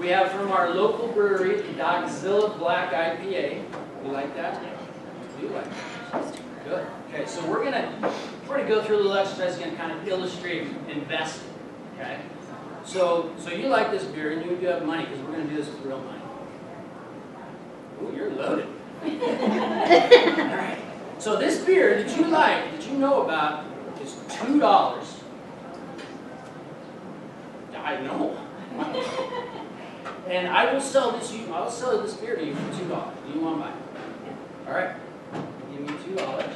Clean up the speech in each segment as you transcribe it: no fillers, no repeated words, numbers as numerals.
We have from our local brewery, the Dogzilla Black IPA. You like that? You like that? Good. Okay, so we're gonna go through a little exercise again, kind of illustrate investing. Okay. So you like this beer, and you do have money because we're gonna do this with real money. Ooh, you're loaded. All right. So this beer that you like, that you know about, is $2. I know. And I will sell this. I'll sell this beer to you for $2. Do you want to buy it? All right. Give me $2.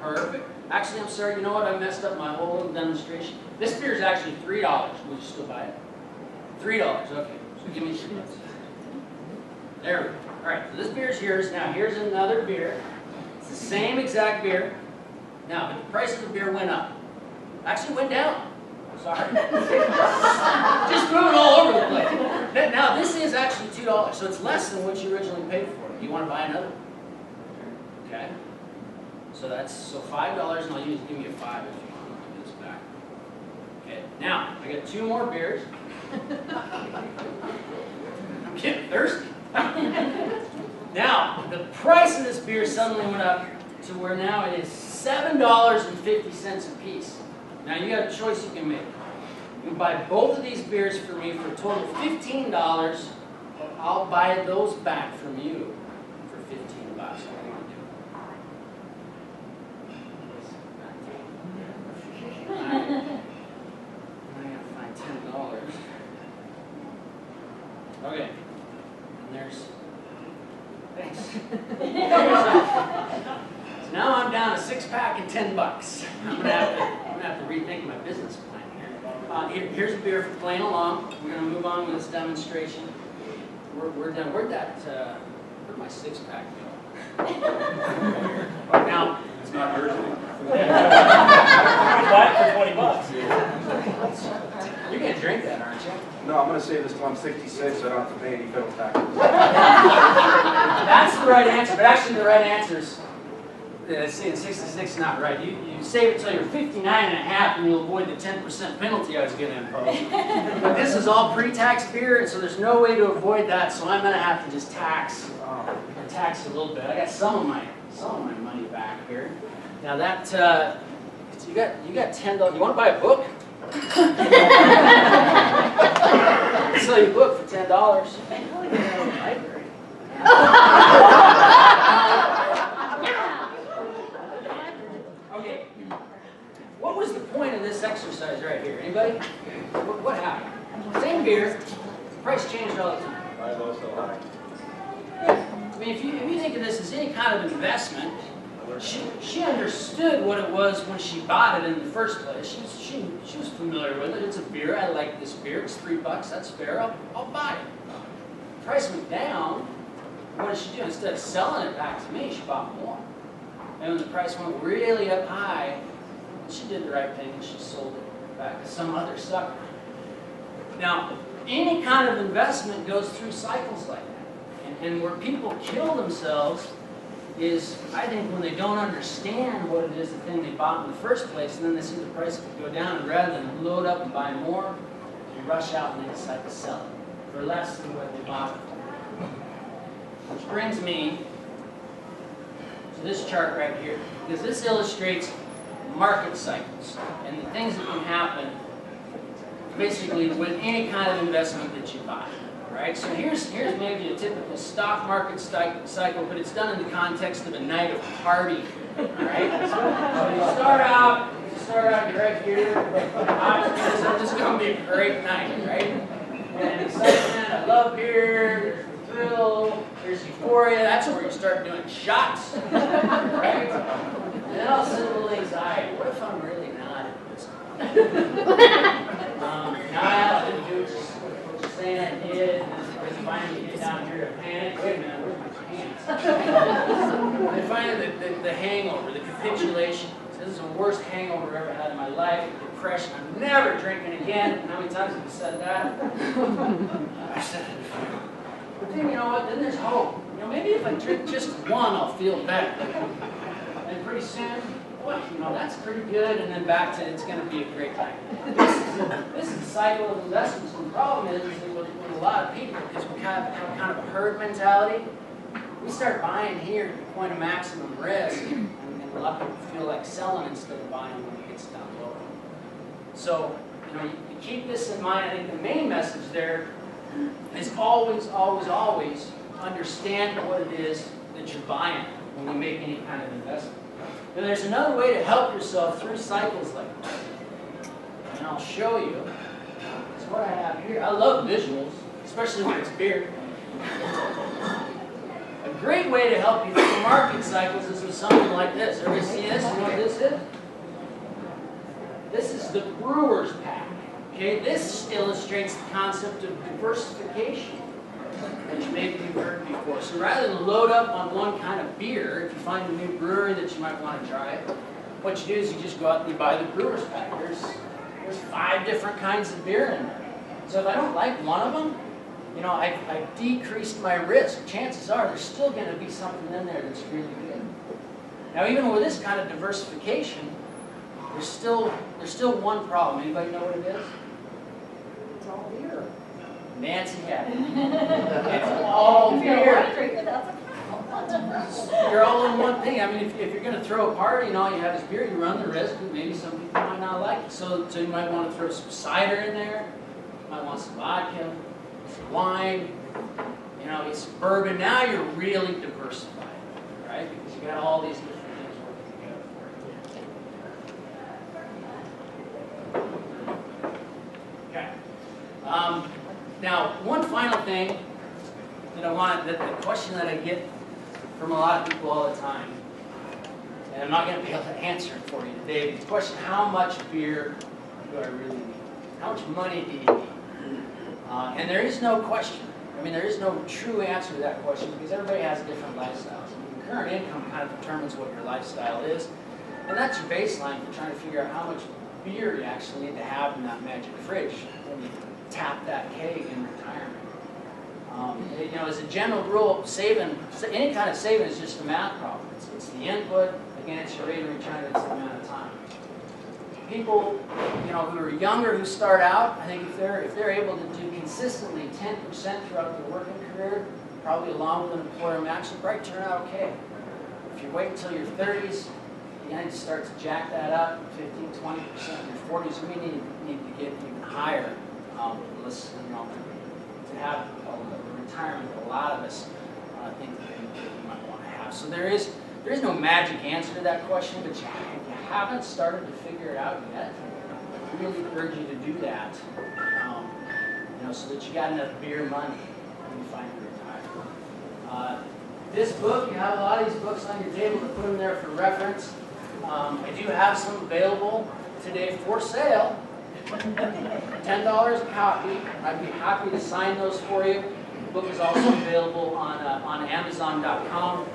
Perfect. Actually, I'm sorry. You know what? I messed up my whole little demonstration. This beer is actually $3. Would you still buy it? $3. Okay. So give me $3. There we go. All right. So this beer is yours. Now here's another beer. It's the same exact beer. Now, but the price of the beer went up. Actually went down. Sorry. Just moving all over the place. Now, this is actually $2, so it's less than what you originally paid for it. Do you want to buy another? Okay. So that's $5, and I'll give you a $5 if you want to give this back. Okay. Now, I got 2 more beers. I'm getting thirsty. Now, the price of this beer suddenly went up to where now it is $7.50 a piece. Now you got a choice you can make. You can buy both of these beers for me for a total of $15, or I'll buy those back from you for $15. What do you want to do? I gotta find $10. Okay. And there's. Thanks. So now I'm down a 6-pack and $10. I'm gonna have to rethink my business plan here. Here's a beer for playing along. We're gonna move on with this demonstration. We're done. Where'd my 6-pack go? Now it's not yours. Buy it for $20. You're gonna drink that, aren't you? No, I'm going to save this till I'm 66 so I don't have to pay any federal taxes. That's the right answer, but actually the right answer is, saying 66 is not right. You save it till you're 59 and a half and you'll avoid the 10% penalty I was going to impose. But this is all pre-tax beer, and so there's no way to avoid that, so I'm going to have to just tax a little bit. I got some of my money back here. Now that, you got $10. You want to buy a book? Sell your book for $10. Library. Okay. What was the point of this exercise right here? Anybody? What happened? Same beer, price changed all the time. Why low so high? I mean, if you think of this as any kind of investment, she understood what it was when she bought it in the first place. She was familiar with it. It's a beer. I like this beer. It's $3. That's fair. I'll buy it. The price went down. What did she do? Instead of selling it back to me, she bought more. And when the price went really up high, she did the right thing and she sold it back to some other sucker. Now, any kind of investment goes through cycles like that. And where people kill themselves is, I think, when they don't understand what it is, the thing they bought in the first place, and then they see the price could go down, and rather than load up and buy more, they rush out and they decide to sell it for less than what they bought it for. Which brings me to this chart right here, because this illustrates market cycles and the things that can happen basically with any kind of investment that you buy. Right? So here's maybe a typical stock market cycle, but it's done in the context of a night of party. Right? So you start out you're right here. This is going to be a great night, right? And excitement, I love beer, there's a thrill, there's euphoria. That's where you start doing shots. Right? And then all of a sudden, a little anxiety. What if I'm really not in this? I didn't do what you're saying I did, and then finally get down here to panic. Wait a minute, where's my pants? And finally the hangover, the capitulation. This is the worst hangover I've ever had in my life. Depression. I'm never drinking again. How many times have you said that? I said it before. But then, you know what? Then there's hope. You know, maybe if I drink just one, I'll feel better. And pretty soon, boy, you know, that's pretty good, and then back to it's going to be a great time. This is a cycle of investments, and the problem is that with a lot of people, because we have kind of a herd mentality, we start buying here at the point of maximum risk, and a lot of people feel like selling instead of buying when it gets down low. So, you know, you keep this in mind. I think the main message there is always, always, always understand what it is that you're buying when you make any kind of investment. And there's another way to help yourself through cycles like that. And I'll show you. It's what I have here. I love visuals, especially when it's beer. A great way to help you through market cycles is with something like this. Everybody see this? You know what this is? This is the brewer's pack. Okay, this illustrates the concept of diversification, which maybe you've heard before. So rather than load up on one kind of beer, if you find a new brewery that you might want to try, what you do is you just go out and you buy the brewer's pack. There's 5 different kinds of beer in there. So if I don't like one of them, you know, I've decreased my risk. Chances are there's still going to be something in there that's really good. Now, even with this kind of diversification, there's still one problem. Anybody know what it is? It's all beer. Nancy had it. It's all beer. You're all in one thing. I mean, if you're going to throw a party and all you have is beer, you run the risk that maybe some people might not like it. So you might want to throw some cider in there. You might want some vodka, some wine, you know, some bourbon. Now you're really diversified, right? Because you got all these different things working together for you. Okay. Now, one final thing that I want, the question that I get from a lot of people all the time, and I'm not going to be able to answer it for you today, but the question, how much beer do I really need? How much money do you need? And there is no question. I mean, there is no true answer to that question because everybody has different lifestyles. I mean, current income kind of determines what your lifestyle is, and that's your baseline for trying to figure out how much beer you actually need to have in that magic fridge when you tap that keg in retirement. You know, as a general rule, saving, any kind of saving is just a math problem. It's the input against your rate of return, it's the amount of time. People, you know, who are younger, who start out, I think if they're able to do consistently 10% throughout their working career, probably along with an employer match, they'll probably turn out okay. If you wait until your 30s, you need to start to jack that up, 15, 20%. In your 40s, we need to get even higher. Let's, you know, to have a retirement that a lot of us think that we might want to have. So there is no magic answer to that question, but if you haven't started to figure it out yet, I really urge you to do that. You know, so that you got enough beer money when you finally retire. This book, you have a lot of these books on your table to put them there for reference. I do have some available today for sale. $10 a copy. I'd be happy to sign those for you. The book is also available on Amazon.com.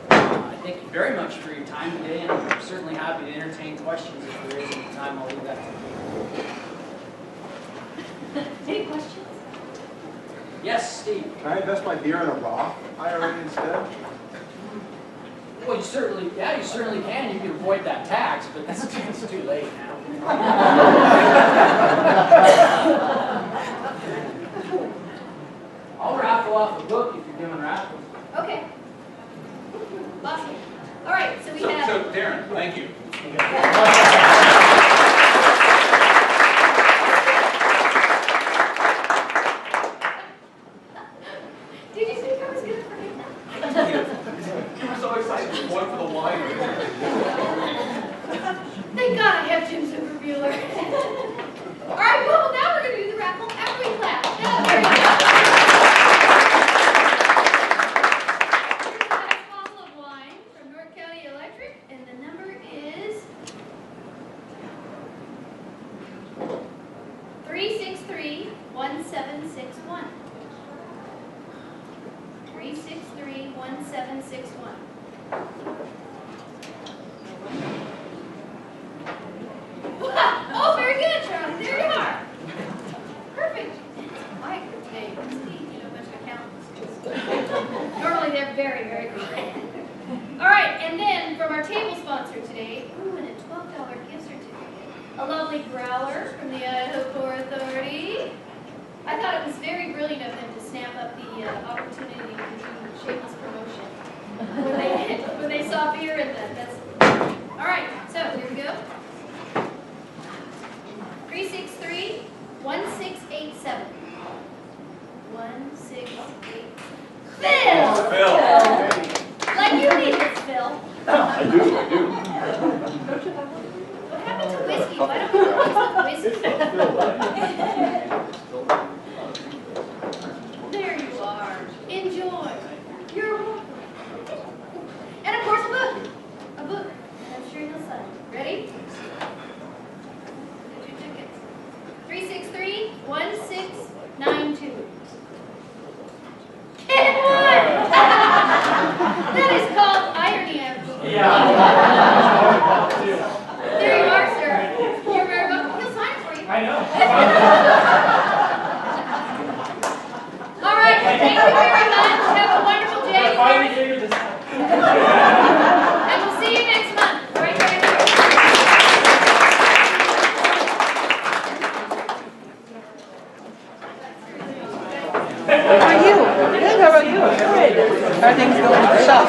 I thank you very much for your time today, and I'm certainly happy to entertain questions if there is any time. I'll leave that to you. Any questions? Yes, Steve. Can I invest my beer in a Roth IRA instead? Well, you certainly can. You can avoid that tax, but it's too late now. I'll raffle off a book if you're doing raffles. Okay. Awesome. All right, so we have... So, Darin, thank you. Did you think I was going to forget that? You were so excited. One for the wine. Thank God I have Jim Super Bueller. All right, well, now we're going to do the raffle after we clap. Yeah, very good. Here's a nice bottle of wine from North County Electric, and the number is 363-1761. 363-1761. Oh, very good, Charlie. There you are. Perfect. Mike, hey, Steve, you know, a bunch of accountants. Normally they're very, very quiet. All right, and then from our table sponsor today, ooh, and a $12 gift certificate. A lovely growler from the Idaho Port Authority. I thought it was very brilliant of them to snap up the opportunity to do shameless promotion when they saw beer in them. That's all right. So here we go. 363-1687. 168. Phil. Phil. Like you need this, Phil. I do. What happened to whiskey? Why don't we replace it with whiskey? There you are. Enjoy. You're welcome. And of course a book. A book. And I'm sure you'll sign. Ready? Get your tickets. 363-1692. Kid one! That is called irony, I believe. There you are, sir. You're very welcome. He'll sign it for you. I know. All right. Thank you very much. Have a wonderful day. I finally figured this out. And we'll see you next month. Right here. How are you? Good, how about you? Good. How are things going at the shop?